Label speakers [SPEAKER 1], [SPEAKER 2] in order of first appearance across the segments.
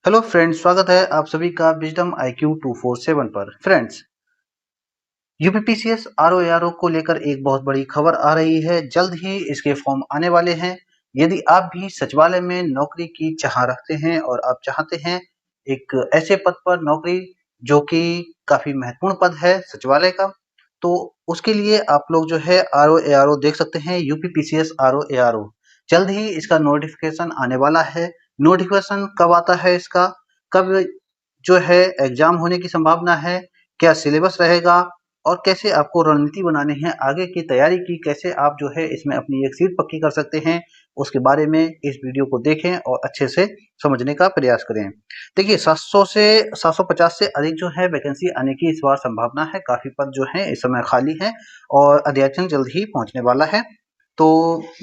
[SPEAKER 1] Hello friends, स्वागत है आप सभी का विजडम IQ 247 पर। फ्रेंड्स, यूपीपीसीएस आरओ को लेकर एक बहुत बड़ी खबर आ रही है। जल्द ही इसके फॉर्म आने वाले हैं। यदि आप भी सचिवालय में नौकरी की चाह रखते हैं और आप चाहते हैं एक ऐसे पद पर नौकरी जो कि काफी महत्वपूर्ण पद है सचिवालय का, तो उसके लिए आप लोग जो है आरओ देख सकते हैं। यूपीपीसीएस आरओ जल्द ही इसका नोटिफिकेशन आने वाला है। नोटिफिकेशन कब आता है इसका, कब जो है एग्जाम होने की संभावना है, क्या सिलेबस रहेगा और कैसे आपको रणनीति बनानी है आगे की तैयारी की, कैसे आप जो है इसमें अपनी एक सीट पक्की कर सकते हैं, उसके बारे में इस वीडियो को देखें और अच्छे से समझने का प्रयास करें। देखिए, 700 से 750 से अधिक जो है वैकेंसी आने की इस बार संभावना है। काफी पद जो है इस समय खाली है और अध्याचन जल्द ही पहुंचने वाला है। तो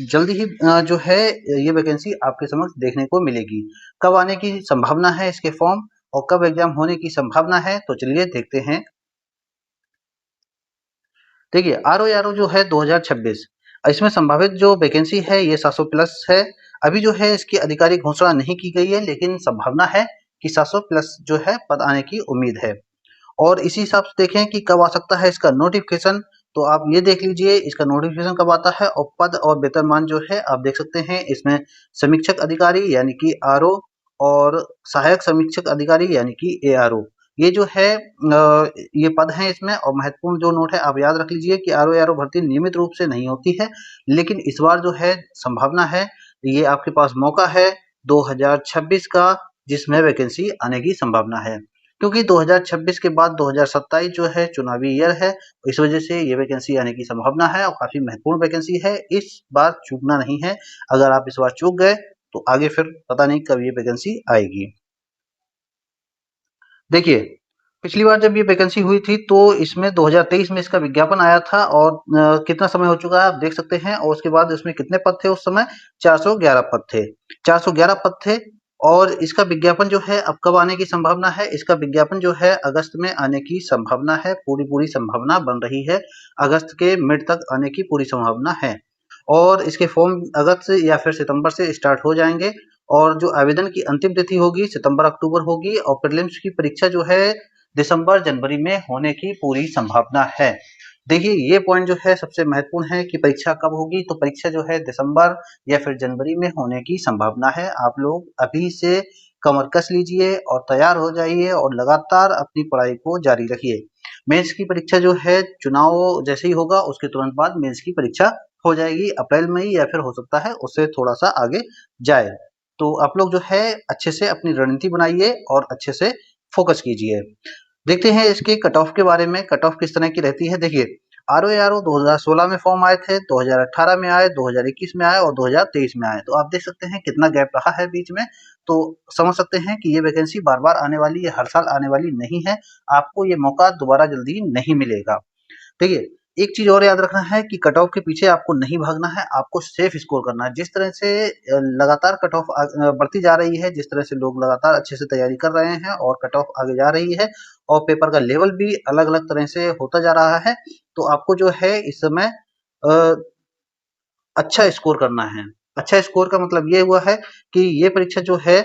[SPEAKER 1] जल्द ही जो है ये वैकेंसी आपके समक्ष देखने को मिलेगी। कब आने की संभावना है इसके फॉर्म और कब एग्जाम होने की संभावना है, तो चलिए देखते हैं। देखिए, आरओ जो है 2026, इसमें संभावित जो वैकेंसी है ये 700 प्लस है। अभी जो है इसकी आधिकारिक घोषणा नहीं की गई है, लेकिन संभावना है कि 700 प्लस जो है पद आने की उम्मीद है। और इसी हिसाब से देखें कि कब आ सकता है इसका नोटिफिकेशन, तो आप ये देख लीजिए इसका नोटिफिकेशन कब आता है। और पद और वेतनमान जो है आप देख सकते हैं इसमें। समीक्षक अधिकारी यानी कि आरओ और सहायक समीक्षक अधिकारी यानी कि एआरओ, ये जो है ये पद हैं इसमें। और महत्वपूर्ण जो नोट है आप याद रख लीजिए कि आरओ भर्ती नियमित रूप से नहीं होती है, लेकिन इस बार जो है संभावना है, ये आपके पास मौका है 2026 का, जिसमें वैकेंसी आने की संभावना है। क्योंकि 2026 के बाद 2027 जो है चुनावी ईयर है, इस वजह से ये वैकेंसी आने की संभावना है और काफी महत्वपूर्ण वैकेंसी है। इस बार चूकना नहीं है। अगर आप इस बार चूक गए तो आगे फिर पता नहीं कब ये वैकेंसी आएगी। देखिए, पिछली बार जब ये वैकेंसी हुई थी तो इसमें 2023 में इसका विज्ञापन आया था और कितना समय हो चुका है आप देख सकते हैं। और उसके बाद इसमें कितने पद थे उस समय, 411 पद थे। 411 पद थे। और इसका विज्ञापन जो है अब कब आने की संभावना है, इसका विज्ञापन जो है अगस्त में आने की संभावना है। पूरी संभावना बन रही है, अगस्त के मिड तक आने की पूरी संभावना है। और इसके फॉर्म अगस्त या फिर सितंबर से स्टार्ट हो जाएंगे। और जो आवेदन की अंतिम तिथि होगी सितंबर अक्टूबर होगी और प्रीलिम्स की परीक्षा जो है दिसंबर जनवरी में होने की पूरी संभावना है। देखिए, ये पॉइंट जो है सबसे महत्वपूर्ण है कि परीक्षा कब होगी, तो परीक्षा जो है दिसंबर या फिर जनवरी में होने की संभावना है। आप लोग अभी से कमर कस लीजिए और तैयार हो जाइए और लगातार अपनी पढ़ाई को जारी रखिए। मेंस की परीक्षा जो है चुनाव जैसे ही होगा उसके तुरंत बाद मेंस की परीक्षा हो जाएगी, अप्रैल में ही, या फिर हो सकता है उससे थोड़ा सा आगे जाए। तो आप लोग जो है अच्छे से अपनी रणनीति बनाइए और अच्छे से फोकस कीजिए। देखते हैं इसके कट ऑफ के बारे में, कट ऑफ किस तरह की रहती है। देखिए, आरओ 2016 में फॉर्म आए थे, 2018 में आए, 2021 में आए और 2023 में आए। तो आप देख सकते हैं कितना गैप रहा है बीच में। तो समझ सकते हैं कि ये वैकेंसी बार बार आने वाली है, हर साल आने वाली नहीं है। आपको ये मौका दोबारा जल्दी नहीं मिलेगा। देखिए, एक चीज और याद रखना है कि कट ऑफ के पीछे आपको नहीं भागना है, आपको सेफ स्कोर करना है। जिस तरह से लगातार कट ऑफ बढ़ती जा रही है, जिस तरह से लोग लगातार अच्छे से तैयारी कर रहे हैं और कट ऑफ आगे जा रही है और पेपर का लेवल भी अलग अलग तरह से होता जा रहा है, तो आपको जो है इस समय अ, अच्छा स्कोर करना है। अच्छा स्कोर का मतलब ये हुआ है कि ये परीक्षा जो है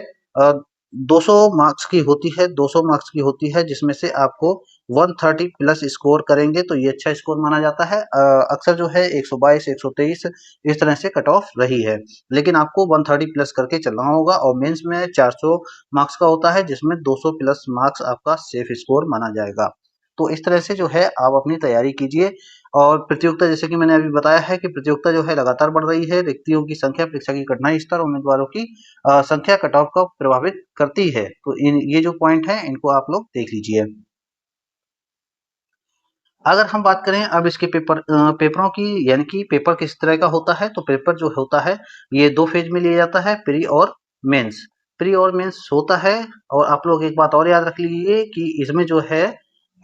[SPEAKER 1] 200 मार्क्स की होती है, 200 मार्क्स की होती है, जिसमें से आपको 130 प्लस स्कोर करेंगे तो ये अच्छा स्कोर माना जाता है। अक्सर जो है 122, 123 इस तरह से कट ऑफ रही है, लेकिन आपको 130 प्लस करके चलना होगा। और मेंस में 400 मार्क्स का होता है, जिसमें 200 प्लस मार्क्स आपका सेफ स्कोर माना जाएगा। तो इस तरह से जो है आप अपनी तैयारी कीजिए। और प्रतियोगिता, जैसे कि मैंने अभी बताया है कि प्रतियोगिता जो है लगातार बढ़ रही है। रिक्तियों की संख्या, परीक्षा की कठिनाई स्तर, उम्मीदवारों की संख्या कट ऑफ को प्रभावित करती है। तो ये जो पॉइंट है इनको आप लोग देख लीजिए। अगर हम बात करें अब इसके पेपरों की, यानी कि पेपर किस तरह का होता है, तो पेपर जो होता है ये दो फेज में लिया जाता है, प्री और मेंस। प्री और मेंस होता है। और आप लोग एक बात और याद रख लीजिए कि इसमें जो है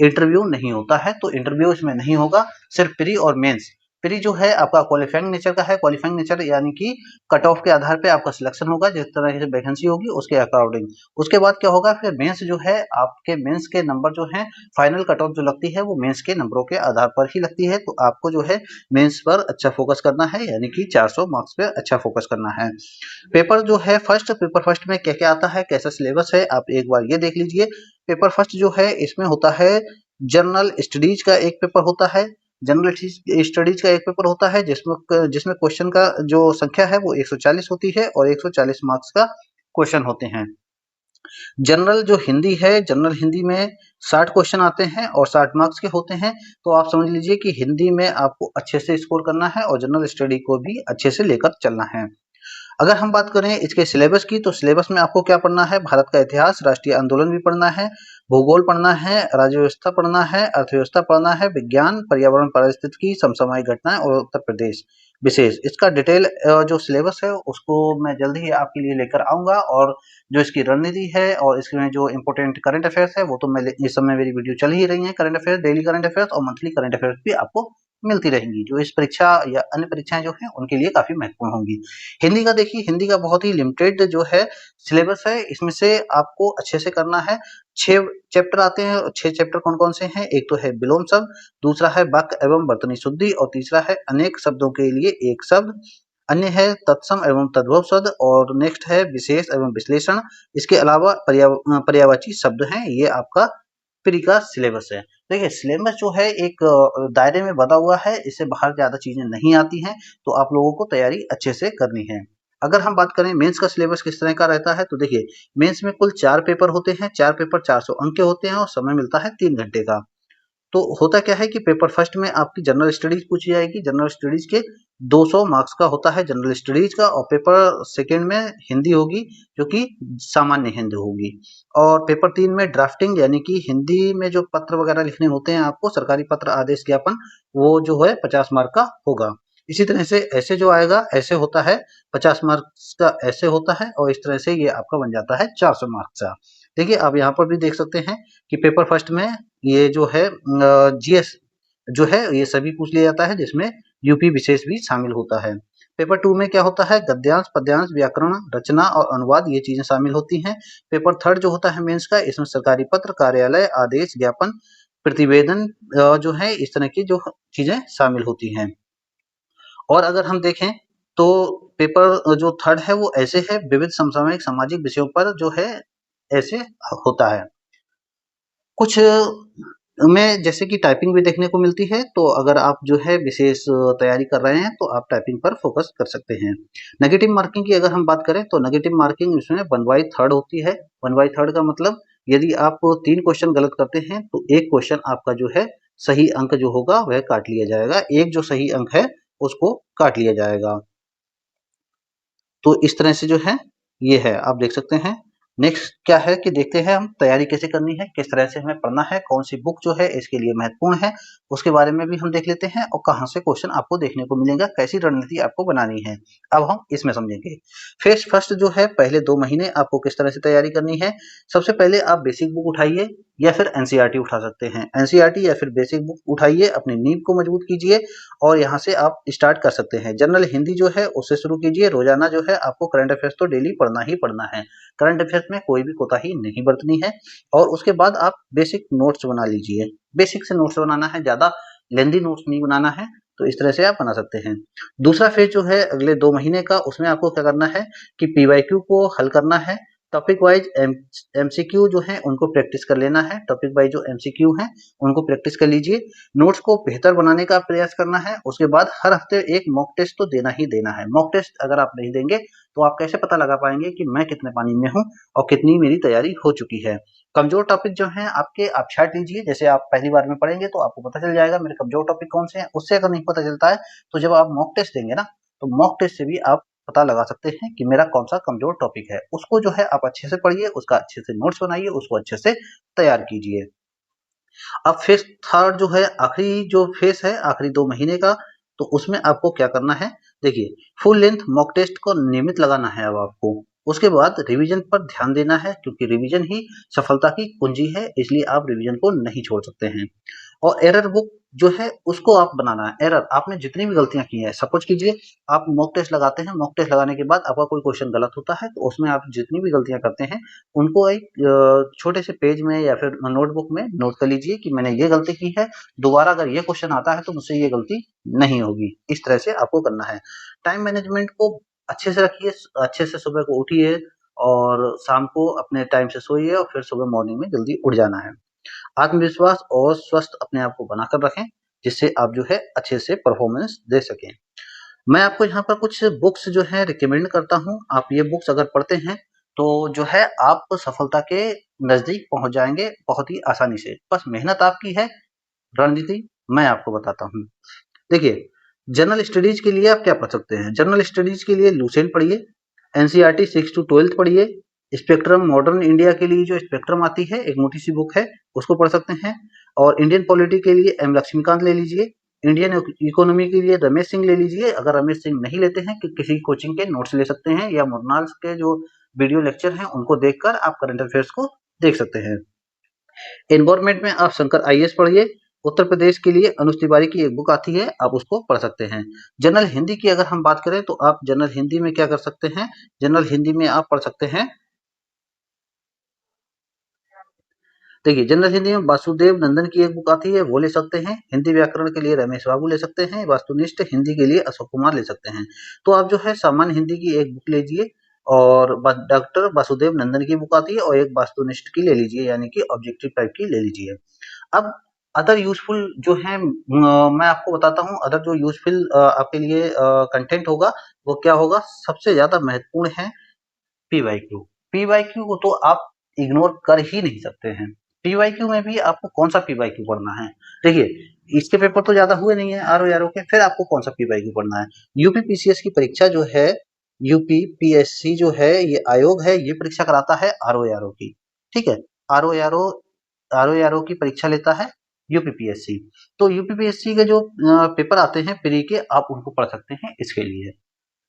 [SPEAKER 1] इंटरव्यू नहीं होता है, तो इंटरव्यू इसमें नहीं होगा, सिर्फ प्री और मेंस। प्री जो है आपका क्वालिफाइंग नेचर का है। क्वालिफाइंग नेचर यानी कि कट ऑफ के आधार पे आपका सिलेक्शन होगा, जिस तरह से वैकेंसी होगी उसके अकॉर्डिंग। उसके बाद क्या होगा, फिर मेंस जो है आपके मेंस के नंबर जो है, फाइनल कट ऑफ जो लगती है वो मेंस के नंबरों के आधार पर ही लगती है। तो आपको जो है मेंस पर अच्छा फोकस करना है, यानी कि 400 मार्क्स पे अच्छा फोकस करना है। पेपर जो है फर्स्ट, पेपर फर्स्ट में क्या क्या आता है, कैसा सिलेबस है, आप एक बार ये देख लीजिए। पेपर फर्स्ट जो है इसमें होता है जनरल स्टडीज का एक पेपर होता है। जनरल स्टडीज का एक पेपर होता है जिसमें जिसमें क्वेश्चन का जो संख्या है वो 140 होती है और 140 मार्क्स का क्वेश्चन होते हैं। जनरल जो हिंदी है, जनरल हिंदी में 60 क्वेश्चन आते हैं और 60 मार्क्स के होते हैं। तो आप समझ लीजिए कि हिंदी में आपको अच्छे से स्कोर करना है और जनरल स्टडी को भी अच्छे से लेकर चलना है। अगर हम बात करें इसके सिलेबस की, तो सिलेबस में आपको क्या पढ़ना है, भारत का इतिहास, राष्ट्रीय आंदोलन भी पढ़ना है, भूगोल पढ़ना है, राज्य व्यवस्था पढ़ना है, अर्थव्यवस्था पढ़ना है, विज्ञान, पर्यावरण, पारिस्थितिकी, समसामयिक घटनाएं और उत्तर प्रदेश विशेष। इसका डिटेल जो सिलेबस है उसको मैं जल्द ही आपके लिए लेकर आऊंगा, और जो इसकी रणनीति है और इसमें जो इम्पोर्टेंट करंट अफेयर्स है वो तो मैं इस समय मेरी वीडियो चल ही रही है, current affairs, daily current affairs और मंथली करंट अफेयर्स भी आपको मिलती रहेंगी, जो इस परीक्षा या अन्य परीक्षाएं जो है उनके लिए काफी महत्वपूर्ण होंगी। हिंदी का देखिए, हिंदी का बहुत ही लिमिटेड जो है सिलेबस है, इसमें से आपको अच्छे से करना है। 6 चैप्टर आते हैं। 6 चैप्टर कौन कौन से हैं, एक तो है विलोम शब्द, दूसरा है वाक्य एवं वर्तनी शुद्धि और तीसरा है अनेक शब्दों के लिए एक शब्द, अन्य है तत्सम एवं तद्भव शब्द और नेक्स्ट है विशेष एवं विश्लेषण। इसके अलावा पर्यायवाची शब्द हैं। ये आपका प्री का सिलेबस है। देखिए सिलेबस जो है एक दायरे में बंधा हुआ है, इससे बाहर ज्यादा चीजें नहीं आती हैं, तो आप लोगों को तैयारी अच्छे से करनी है। अगर हम बात करें मेंस का सिलेबस किस तरह का रहता है, तो देखिए मेंस में कुल 4 पेपर होते हैं, 4 पेपर 400 अंक के होते हैं और समय मिलता है 3 घंटे का। तो होता क्या है कि पेपर फर्स्ट में आपकी जनरल स्टडीज पूछी जाएगी, जनरल स्टडीज के 200 मार्क्स का होता है जनरल स्टडीज का, और पेपर सेकंड में हिंदी होगी जो कि सामान्य हिंदी होगी, और पेपर 3 में ड्राफ्टिंग यानी कि हिंदी में जो पत्र वगैरह लिखने होते हैं आपको, सरकारी पत्र, आदेश, ज्ञापन, वो जो है 50 मार्क का होगा। इसी तरह से ऐसे जो आएगा ऐसे होता है 50 मार्क्स का, ऐसे होता है, और इस तरह से ये आपका बन जाता है 400 मार्क्स का। देखिए आप यहाँ पर भी देख सकते हैं कि पेपर फर्स्ट में ये जो है जीएस जो है ये सभी पूछ लिया जाता है, जिसमें यूपी विशेष भी शामिल होता है। पेपर 2 में क्या होता है, गद्यांश, पद्यांश, व्याकरण, रचना और अनुवाद, ये चीजें शामिल होती हैं। पेपर थर्ड जो होता है मेंस का, इसमें सरकारी पत्र, कार्यालय, आदेश, ज्ञापन, प्रतिवेदन जो है इस तरह की जो चीजें शामिल होती हैं। और अगर हम देखें तो पेपर जो थर्ड है वो ऐसे है, विविध समसामयिक सामाजिक विषयों पर जो है ऐसे होता है। कुछ में जैसे कि टाइपिंग भी देखने को मिलती है, तो अगर आप जो है विशेष तैयारी कर रहे हैं तो आप टाइपिंग पर फोकस कर सकते हैं। नेगेटिव मार्किंग की अगर हम बात करें तो नेगेटिव मार्किंग इसमें 1/3 होती है। 1/3 का मतलब यदि आप 3 क्वेश्चन गलत करते हैं तो एक क्वेश्चन आपका जो है सही अंक जो होगा वह काट लिया जाएगा, एक जो सही अंक है उसको काट लिया जाएगा। तो इस तरह से जो है ये है, आप देख सकते हैं। नेक्स्ट क्या है कि देखते हैं हम तैयारी कैसे करनी है, किस तरह से हमें पढ़ना है, कौन सी बुक जो है इसके लिए महत्वपूर्ण है, उसके बारे में भी हम देख लेते हैं, और कहाँ से क्वेश्चन आपको देखने को मिलेगा, कैसी रणनीति आपको बनानी है, अब हम इसमें समझेंगे। फेज फर्स्ट जो है पहले 2 महीने आपको किस तरह से तैयारी करनी है। सबसे पहले आप बेसिक बुक उठाइए या फिर एनसीईआरटी उठा सकते हैं। एनसीईआरटी या फिर बेसिक बुक उठाइए, अपनी नींव को मजबूत कीजिए और यहाँ से आप स्टार्ट कर सकते हैं। जनरल हिंदी जो है उससे शुरू कीजिए। रोजाना जो है आपको करंट अफेयर्स तो डेली पढ़ना ही पढ़ना है, करंट अफेयर्स में कोई भी कोताही नहीं बरतनी है। और उसके बाद आप बेसिक नोट्स बना लीजिए, बेसिक से नोट्स बनाना है, ज्यादा लेंदी नोट्स नहीं बनाना है, तो इस तरह से आप बना सकते हैं। दूसरा फेज जो है अगले 2 महीने का, उसमें आपको क्या करना है कि पीवाईक्यू को हल करना है। टॉपिक वाइज एमसीक्यू जो है उनको प्रैक्टिस कर लेना है, टॉपिक वाइज जो एमसीक्यू हैं उनको प्रैक्टिस कर लीजिए। नोट्स को बेहतर बनाने का प्रयास करना है। उसके बाद हर हफ्ते एक मॉक टेस्ट तो देना ही देना है। मॉक टेस्ट अगर आप नहीं देंगे तो आप कैसे पता लगा पाएंगे कि मैं कितने पानी में हूँ और कितनी मेरी तैयारी हो चुकी है। कमजोर टॉपिक जो हैं आपके, आप छांट लीजिए। जैसे आप पहली बार में पढ़ेंगे तो आपको पता चल जाएगा मेरे कमजोर टॉपिक कौन से हैं। उससे अगर नहीं पता चलता है तो जब आप मॉक टेस्ट देंगे ना, तो मॉक टेस्ट से भी आप पता लगा सकते हैं कि मेरा कौन सा कमजोर टॉपिक है। उसको जो है आप अच्छे से पढ़िए, उसका अच्छे से नोट्स बनाइए, उसको अच्छे से तैयार कीजिए। अब फेज थर्ड जो है आखिरी जो फेज है, आखिरी 2 महीने का, तो उसमें आपको क्या करना है, देखिए फुल लेंथ मॉक टेस्ट को नियमित लगाना है अब आपको। उसके बाद रिवीजन पर ध्यान देना है, क्योंकि रिवीजन ही सफलता की कुंजी है, इसलिए आप रिवीजन को नहीं छोड़ सकते हैं। और एरर बुक जो है उसको आप बनाना है। एरर आपने जितनी भी गलतियां की हैं, सपोज कीजिए आप मॉक टेस्ट लगाते हैं, मॉक टेस्ट लगाने के बाद आपका कोई क्वेश्चन गलत होता है तो उसमें आप जितनी भी गलतियां करते हैं उनको एक छोटे से पेज में या फिर नोटबुक में नोट कर लीजिए कि मैंने ये गलती की है, दोबारा अगर ये क्वेश्चन आता है तो मुझसे ये गलती नहीं होगी। इस तरह से आपको करना है। टाइम मैनेजमेंट को अच्छे से रखिए, अच्छे से सुबह को उठिए और शाम को अपने टाइम से सोइए और फिर सुबह मॉर्निंग में जल्दी उठ जाना है। आत्मविश्वास और स्वस्थ अपने आप को बनाकर रखें, जिससे आप जो है अच्छे से परफॉर्मेंस दे सकें। मैं आपको यहाँ पर कुछ बुक्स जो है रिकमेंड करता हूँ। आप ये बुक्स अगर पढ़ते हैं तो जो है आप सफलता के नजदीक पहुंच जाएंगे बहुत ही आसानी से। बस मेहनत आपकी है, रणनीति मैं आपको बताता हूँ। देखिए, जनरल स्टडीज के लिए आप क्या पढ़ सकते हैं। जनरल स्टडीज के लिए लूसेंट पढ़िए, एनसीईआरटी 6 टू 12 पढ़िए, स्पेक्ट्रम मॉडर्न इंडिया के लिए जो स्पेक्ट्रम आती है एक मोटी सी बुक है उसको पढ़ सकते हैं। और इंडियन पॉलिटी के लिए एम लक्ष्मीकांत ले लीजिए। इंडियन इकोनॉमी के लिए रमेश सिंह ले लीजिए। अगर रमेश सिंह नहीं लेते हैं कि किसी कोचिंग के नोट्स ले सकते हैं या मुरनाल के जो वीडियो लेक्चर हैं उनको देखकर आप करंट अफेयर्स को देख सकते हैं। एनवायरमेंट में आप शंकर आईएएस पढ़िए। उत्तर प्रदेश के लिए अनुज तिवारी की एक बुक आती है, आप उसको पढ़ सकते हैं। जनरल हिंदी की अगर हम बात करें तो आप जनरल हिंदी में क्या कर सकते हैं, जनरल हिंदी में आप पढ़ सकते हैं। देखिए, जनरल हिंदी में वासुदेव नंदन की एक बुक आती है वो ले सकते हैं। हिंदी व्याकरण के लिए रमेश बाबू ले सकते हैं। वास्तुनिष्ठ हिंदी के लिए अशोक कुमार ले सकते हैं। तो आप जो है सामान्य हिंदी की एक बुक लीजिए और डॉक्टर वासुदेव नंदन की बुक आती है और एक वास्तुनिष्ठ की ले लीजिए, यानी कि ऑब्जेक्टिव टाइप की ले लीजिए। अब अदर यूजफुल जो है मैं आपको बताता हूँ। अदर जो यूजफुल आपके लिए कंटेंट होगा वो क्या होगा। सबसे ज्यादा महत्वपूर्ण है पीवाईक्यू। पीवाईक्यू को तो आप इग्नोर कर ही नहीं सकते हैं। पीवाईक्यू में भी आपको कौन सा पीवाईक्यू पढ़ना है। देखिए, इसके पेपर तो ज्यादा हुए नहीं है आरओ के, फिर आपको कौन सा पीवाईक्यू पढ़ना है। यूपी पीसीएस की परीक्षा जो है, यूपी पीएससी जो है ये आयोग है, ये परीक्षा कराता है आरओ की। ठीक है, आरओ आरओ की परीक्षा लेता है यूपीपीएससी। तो यूपीपीएससी के जो पेपर आते हैं प्री के, आप उनको पढ़ सकते हैं इसके लिए।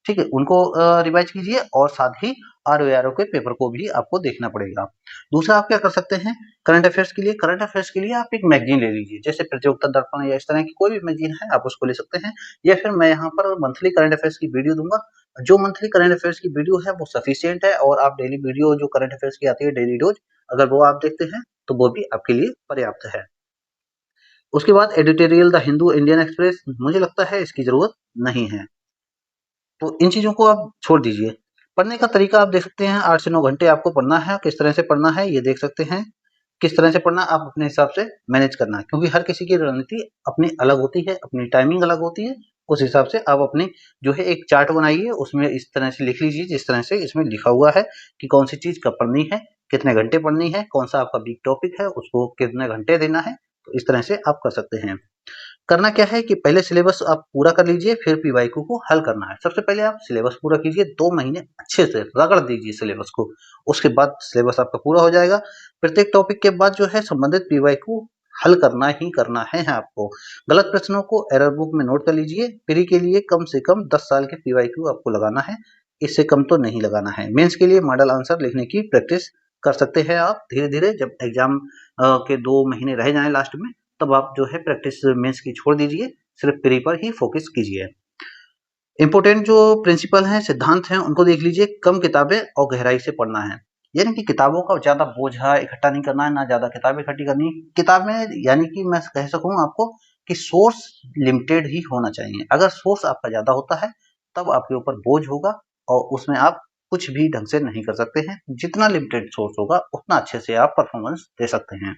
[SPEAKER 1] ठीक है, उनको रिवाइज कीजिए और साथ ही आरओ के पेपर को भी आपको देखना पड़ेगा। दूसरा आप क्या कर सकते हैं, करंट अफेयर्स के लिए। करंट अफेयर्स के लिए आप एक मैगजीन ले लीजिए, जैसे प्रतियोगिता दर्पण या इस तरह की कोई भी मैगजीन है आप उसको ले सकते हैं। या फिर मैं यहाँ पर मंथली करंट अफेयर्स की वीडियो दूंगा। जो मंथली करंट अफेयर्स की वीडियो है वो सफिशियंट है, और आप डेली वीडियो जो करंट अफेयर्स की आती है डेली रोज, अगर वो आप देखते हैं तो वो भी आपके लिए पर्याप्त है। उसके बाद editorial the Hindu, Indian express, मुझे लगता है इसकी जरूरत नहीं है, तो इन चीजों को आप छोड़ दीजिए। पढ़ने का तरीका आप देख सकते हैं, 8 से 9 घंटे आपको पढ़ना है। किस तरह से पढ़ना है ये देख सकते हैं। किस तरह से पढ़ना आप अपने हिसाब से मैनेज करना है, क्योंकि हर किसी की रणनीति अपनी अलग होती है, अपनी टाइमिंग अलग होती है। उस हिसाब से आप अपनी जो है एक चार्ट बनाइए, उसमें इस तरह से लिख लीजिए जिस तरह से इसमें लिखा हुआ है कि कौन सी चीज कब पढ़नी है, कितने घंटे पढ़नी है, कौन सा आपका वीक टॉपिक है उसको कितने घंटे देना है। तो इस तरह से आप कर सकते हैं। करना क्या है कि पहले सिलेबस आप पूरा कर लीजिए, फिर पीवाईक्यू को हल करना है। सबसे पहले आप सिलेबस पूरा कीजिए, 2 महीने अच्छे से रगड़ दीजिए सिलेबस को। उसके बाद सिलेबस आपका पूरा हो जाएगा। प्रत्येक टॉपिक के बाद जो है संबंधित पीवाईक्यू हल करना ही करना है आपको। गलत प्रश्नों को एरर बुक में नोट कर लीजिए। प्री के लिए कम से कम 10 साल के पीवाईक्यू आपको लगाना है, इससे कम तो नहीं लगाना है। मेंस के लिए मॉडल आंसर लिखने की प्रैक्टिस कर सकते हैं आप धीरे धीरे। जब एग्जाम के 2 महीने रह जाएं लास्ट में, तब आप जो है प्रैक्टिस मेंस की छोड़ दीजिए, सिर्फ प्री पर ही फोकस कीजिए। इंपोर्टेंट जो प्रिंसिपल हैं, सिद्धांत हैं, उनको देख लीजिए। कम किताबें और गहराई से पढ़ना है, यानी कि किताबों का ज्यादा बोझा इकट्ठा नहीं करना है, ना ज्यादा किताबें इकट्ठी करनी है। किताबें यानी कि मैं कह सकूं आपको कि सोर्स लिमिटेड ही होना चाहिए। अगर सोर्स आपका ज्यादा होता है तब आपके ऊपर बोझ होगा और उसमें आप कुछ भी ढंग से नहीं कर सकते हैं। जितना लिमिटेड सोर्स होगा उतना अच्छे से आप परफॉर्मेंस दे सकते हैं।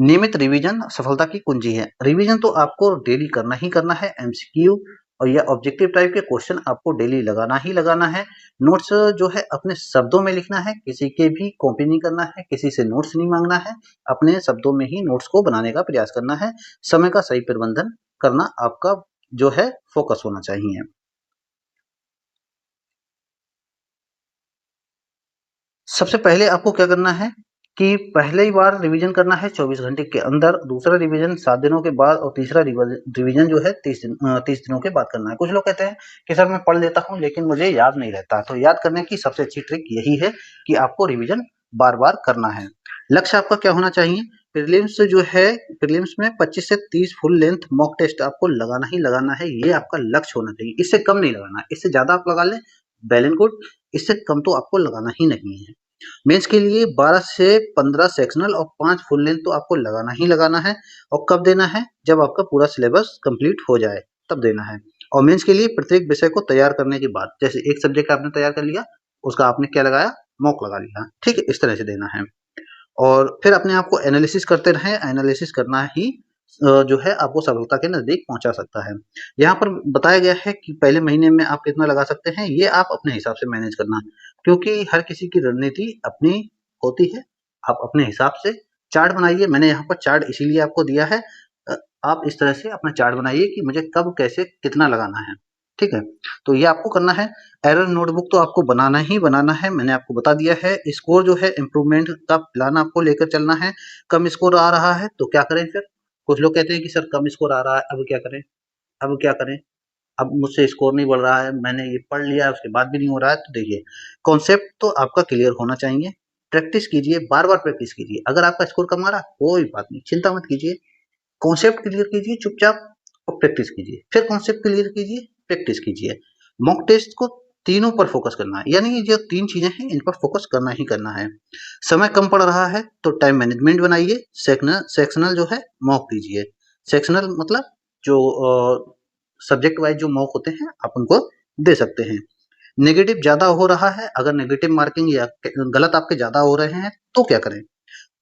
[SPEAKER 1] नियमित रिवीजन सफलता की कुंजी है। रिवीजन तो आपको डेली करना ही करना है। एमसीक्यू और या ऑब्जेक्टिव टाइप के क्वेश्चन आपको डेली लगाना ही लगाना है। नोट्स जो है अपने शब्दों में लिखना है, किसी के भी कॉपी नहीं करना है, किसी से नोट्स नहीं मांगना है। अपने शब्दों में ही नोट्स को बनाने का प्रयास करना है। समय का सही प्रबंधन करना आपका जो है फोकस होना चाहिए। सबसे पहले आपको क्या करना है कि पहले ही बार रिवीजन करना है 24 घंटे के अंदर, दूसरा रिवीजन 7 दिनों के बाद और तीसरा रिवीजन जो है 30 दिनों के बाद करना है। कुछ लोग कहते हैं कि सर मैं पढ़ लेता हूँ लेकिन मुझे याद नहीं रहता। तो याद करने की सबसे अच्छी ट्रिक यही है कि आपको रिवीजन बार बार करना है। लक्ष्य आपका क्या होना चाहिए, प्रीलिम्स जो है, प्रीलिम्स में 25 से 30 फुल लेंथ मॉक टेस्ट आपको लगाना ही लगाना है, ये आपका लक्ष्य होना चाहिए। इससे कम नहीं लगाना है, इससे ज़्यादा आप लगा लें वेल एंड गुड, इससे कम तो आपको लगाना ही नहीं है। मेंस के लिए 12 से 15 सेक्शनल और 5 फुल लेंथ तो आपको लगाना ही लगाना है। और कब देना है? जब आपका पूरा सिलेबस कंप्लीट हो जाए तब देना है। और मेंस के लिए प्रत्येक विषय को तैयार करने के बाद, जैसे एक सब्जेक्ट आपने तैयार कर लिया, उसका आपने क्या लगाया? मॉक लगा लिया, ठीक है? इस तरह से देना है। और फिर अपने आप को एनालिसिस करते रहें, एनालिसिस करना ही जो है आपको सफलता के नज़दीक पहुँचा सकता है। यहाँ पर बताया गया है कि पहले महीने में आप कितना लगा सकते हैं, ये आप अपने हिसाब से मैनेज करना, क्योंकि हर किसी की रणनीति अपनी होती है। आप अपने हिसाब से चार्ट बनाइए, मैंने यहाँ पर चार्ट इसीलिए आपको दिया है। आप इस तरह से अपना चार्ट बनाइए कि मुझे कब, कैसे, कितना लगाना है, ठीक है? तो ये आपको करना है। एरर नोटबुक तो आपको बनाना ही बनाना है, मैंने आपको बता दिया है। स्कोर जो है इम्प्रूवमेंट का प्लान आपको लेकर चलना है। कम स्कोर आ रहा है तो क्या करें फिर? कुछ लोग कहते हैं कि सर कम स्कोर आ रहा है, अब क्या करें? अब क्या करें? अब मुझसे स्कोर नहीं बढ़ रहा है, मैंने ये पढ़ लिया है उसके बाद भी नहीं हो रहा है। तो देखिए, कॉन्सेप्ट तो आपका क्लियर होना चाहिए। प्रैक्टिस कीजिए, बार-बार प्रैक्टिस कीजिए। अगर आपका स्कोर कम आ रहा है, कोई बात नहीं, चिंता मत कीजिए। कॉन्सेप्ट क्लियर कीजिए चुपचाप और प्रैक्टिस कीजिए, फिर कॉन्सेप्ट क्लियर कीजिए, प्रैक्टिस कीजिए। मॉक टेस्ट को तीनों पर फोकस करना है, यानी ये जो 3 चीजें हैं इन पर फोकस करना ही करना है। समय कम पड़ रहा है तो टाइम मैनेजमेंट बनाइए, सेक्शनल जो है मॉक दीजिए। सेक्शनल मतलब जो सब्जेक्ट वाइज जो मॉक होते हैं आप उनको दे सकते हैं। नेगेटिव ज्यादा हो रहा है, अगर नेगेटिव मार्किंग या गलत आपके ज्यादा हो रहे हैं तो क्या करें?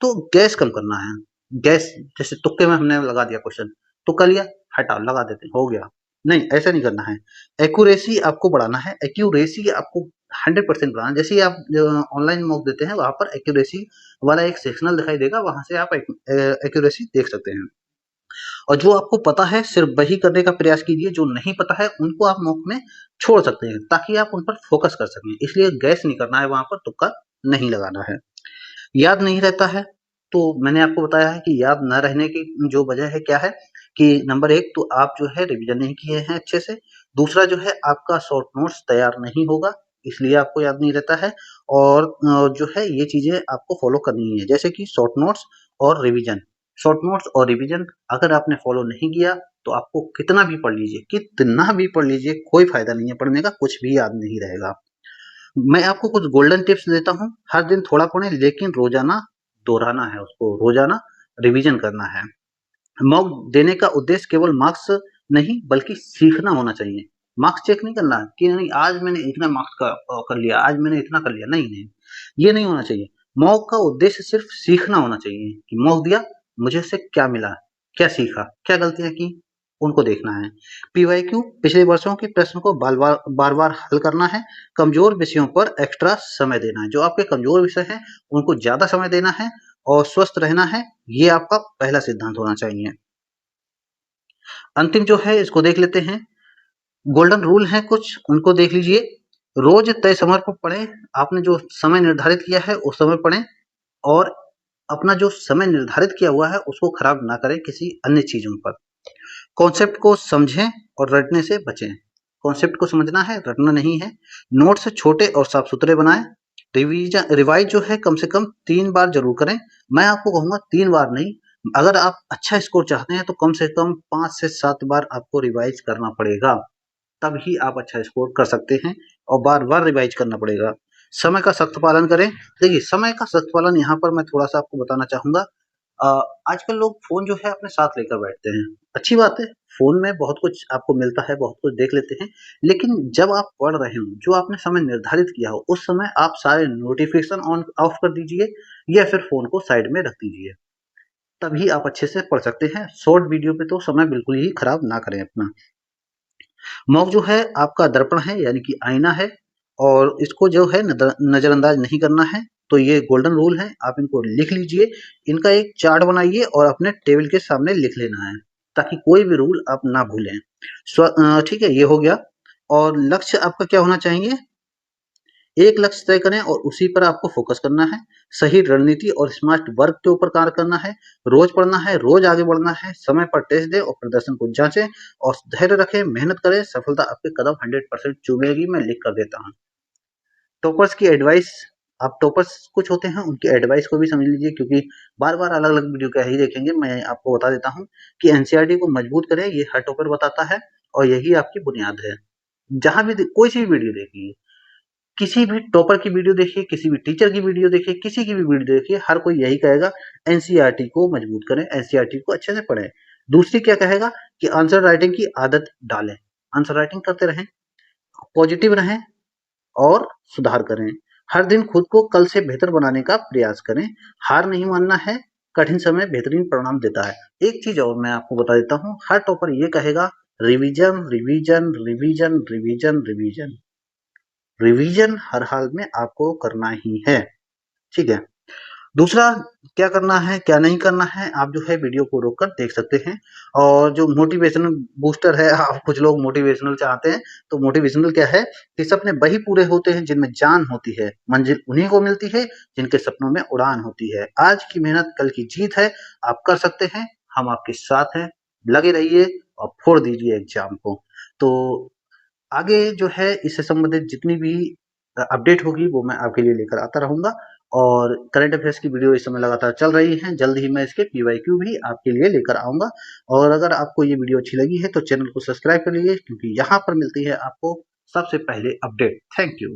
[SPEAKER 1] तो गैस कम करना है। गैस, जैसे तुक्के में हमने लगा दिया क्वेश्चन, तुक्का लिया, हटाओ, लगा देते हैं, हो गया। नहीं, ऐसा नहीं करना है। एक्यूरेसी आपको बढ़ाना है, एक्यूरेसी आपको 100% बढ़ाना है। जैसे ही आप ऑनलाइन मॉक देते हैं वहां पर एक्यूरेसी वाला एक सेक्शनल दिखाई देगा, वहां से आप एक्यूरेसी देख सकते हैं। और जो आपको पता है सिर्फ वही करने का प्रयास कीजिए, जो नहीं पता है उनको आप मॉक में छोड़ सकते हैं, ताकि आप उन पर फोकस कर सकें। इसलिए गैस नहीं करना है, वहां पर तुक्का नहीं लगाना है। याद नहीं रहता है, तो मैंने आपको बताया है कि याद न रहने की जो वजह है क्या है, कि नंबर 1 तो आप जो है रिवीजन नहीं किए हैं अच्छे से। दूसरा जो है आपका शॉर्ट नोट्स तैयार नहीं होगा, इसलिए आपको याद नहीं रहता है। और जो है ये चीज़ें आपको फ़ॉलो करनी है, जैसे कि शॉर्ट नोट्स और रिवीजन। शॉर्ट नोट्स और रिवीजन अगर आपने फ़ॉलो नहीं किया तो आपको कितना भी पढ़ लीजिए, कोई फ़ायदा नहीं है पढ़ने का, कुछ भी याद नहीं रहेगा। मैं आपको कुछ गोल्डन टिप्स देता हूँ, हर दिन थोड़ा पढ़ें लेकिन रोजाना दोहराना है उसको, रोजाना रिवीजन करना है। मॉक देने का उद्देश्य केवल मार्क्स नहीं बल्कि सीखना होना चाहिए। मार्क्स चेक नहीं करना कि नहीं आज मैंने इतना मार्क्स कर लिया, आज मैंने इतना कर लिया, नहीं नहीं, ये नहीं होना चाहिए। मॉक का उद्देश्य सिर्फ सीखना होना चाहिए कि मॉक दिया, मुझे इससे क्या मिला, क्या सीखा, क्या गलतियां की, उनको देखना है। पीवाईक्यू पिछले वर्षों के प्रश्न को बार बार हल करना है। कमजोर विषयों पर एक्स्ट्रा समय देना है, जो आपके कमजोर विषय हैं उनको ज्यादा समय देना है। और स्वस्थ रहना है, ये आपका पहला सिद्धांत होना चाहिए। अंतिम जो है इसको देख लेते हैं। गोल्डन रूल है कुछ, उनको देख लीजिए। रोज तय समय पर पढ़ें, आपने जो समय निर्धारित किया है उस समय पढ़ें। और अपना जो समय निर्धारित किया हुआ है उसको खराब ना करें किसी अन्य चीजों पर। कॉन्सेप्ट को समझें और रटने से बचें। कॉन्सेप्ट को समझना है, रटना नहीं है। नोट्स छोटे और साफ सुथरे बनाएं। रिवाइज जो है कम से कम 3 बार जरूर करें। मैं आपको कहूंगा 3 बार नहीं, अगर आप अच्छा स्कोर चाहते हैं तो कम से कम 5 से 7 बार आपको रिवाइज करना पड़ेगा, तभी आप अच्छा स्कोर कर सकते हैं। और बार बार रिवाइज करना पड़ेगा। समय का सख्त पालन करें। देखिए, समय का सख्त पालन यहाँ पर मैं थोड़ा सा आपको बताना चाहूंगा। अ, आजकल लोग फ़ोन जो है अपने साथ लेकर बैठते हैं। अच्छी बात है, फ़ोन में बहुत कुछ आपको मिलता है, बहुत कुछ देख लेते हैं। लेकिन जब आप पढ़ रहे हों, जो आपने समय निर्धारित किया हो, उस समय आप सारे नोटिफ़िकेशन ऑन ऑफ कर दीजिए या फिर फ़ोन को साइड में रख दीजिए। तभी आप अच्छे से पढ़ सकते हैं। शॉर्ट वीडियो पे तो समय बिल्कुल ही खराब ना करें अपना। मौक जो है आपका दर्पण है, यानी कि आईना है, और इसको जो है नज़रअंदाज नहीं करना है। तो ये गोल्डन रूल है, आप इनको लिख लीजिए। इनका एक चार्ट बनाइए और अपने टेबल के सामने लिख लेना है, ताकि कोई भी रूल आप ना भूलें। ठीक है, ये हो गया। और लक्ष्य आपका क्या होना चाहिए? एक लक्ष्य तय करें और उसी पर आपको फोकस करना है। सही रणनीति और स्मार्ट वर्क के ऊपर कार्य करना है। रोज पढ़ना है, रोज आगे बढ़ना है। समय पर टेस्ट दें और प्रदर्शन को जांचें। और धैर्य रखें, मेहनत करें, सफलता आपके कदम 100% चूमेगी, मैं लिख कर देता हूँ। टॉपर्स की एडवाइस आप टॉपर्स कुछ होते हैं उनकी एडवाइस को भी समझ लीजिए, क्योंकि बार-बार अलग-अलग वीडियो क्या ही देखेंगे। मैं आपको बता देता हूँ कि एनसीईआरटी को मजबूत करें, ये हर टॉपर बताता है और यही आपकी बुनियाद है। जहाँ भी कोई सी भी वीडियो देखिए, किसी भी टॉपर की वीडियो देखिए, किसी भी टीचर की वीडियो देखिए, किसी की भी वीडियो देखिए, हर कोई यही कहेगा एनसीईआरटी को मजबूत करें, एनसीईआरटी को अच्छे से पढ़ें। दूसरी क्या कहेगा कि आंसर राइटिंग की आदत डालें, आंसर राइटिंग करते रहें, पॉजिटिव रहें और सुधार करें। हर दिन खुद को कल से बेहतर बनाने का प्रयास करें। हार नहीं मानना है, कठिन समय बेहतरीन परिणाम देता है। एक चीज और मैं आपको बता देता हूँ, हर टॉपर ये कहेगा revision revision revision revision revision. Revision हर हाल में आपको करना ही है, ठीक है। दूसरा क्या करना है, क्या नहीं करना है, आप जो है वीडियो को रोककर देख सकते हैं। और जो मोटिवेशनल बूस्टर है, आप कुछ लोग मोटिवेशनल चाहते हैं, तो मोटिवेशनल क्या है कि सपने वही पूरे होते हैं जिनमें जान होती है, मंजिल उन्हीं को मिलती है जिनके सपनों में उड़ान होती है। आज की मेहनत कल की जीत है, आप कर सकते हैं, हम आपके साथ हैं, लगे रहिए और फोड़ दीजिए एग्जाम को। तो आगे जो है इससे संबंधित जितनी भी अपडेट होगी वो मैं आपके लिए लेकर आता रहूंगा। और करंट अफेयर्स की वीडियो इस समय लगातार चल रही हैं, जल्द ही मैं इसके पीवाईक्यू भी आपके लिए लेकर आऊंगा। और अगर आपको ये वीडियो अच्छी लगी है तो चैनल को सब्सक्राइब कर लीजिए, क्योंकि यहाँ पर मिलती है आपको सबसे पहले अपडेट। Thank you.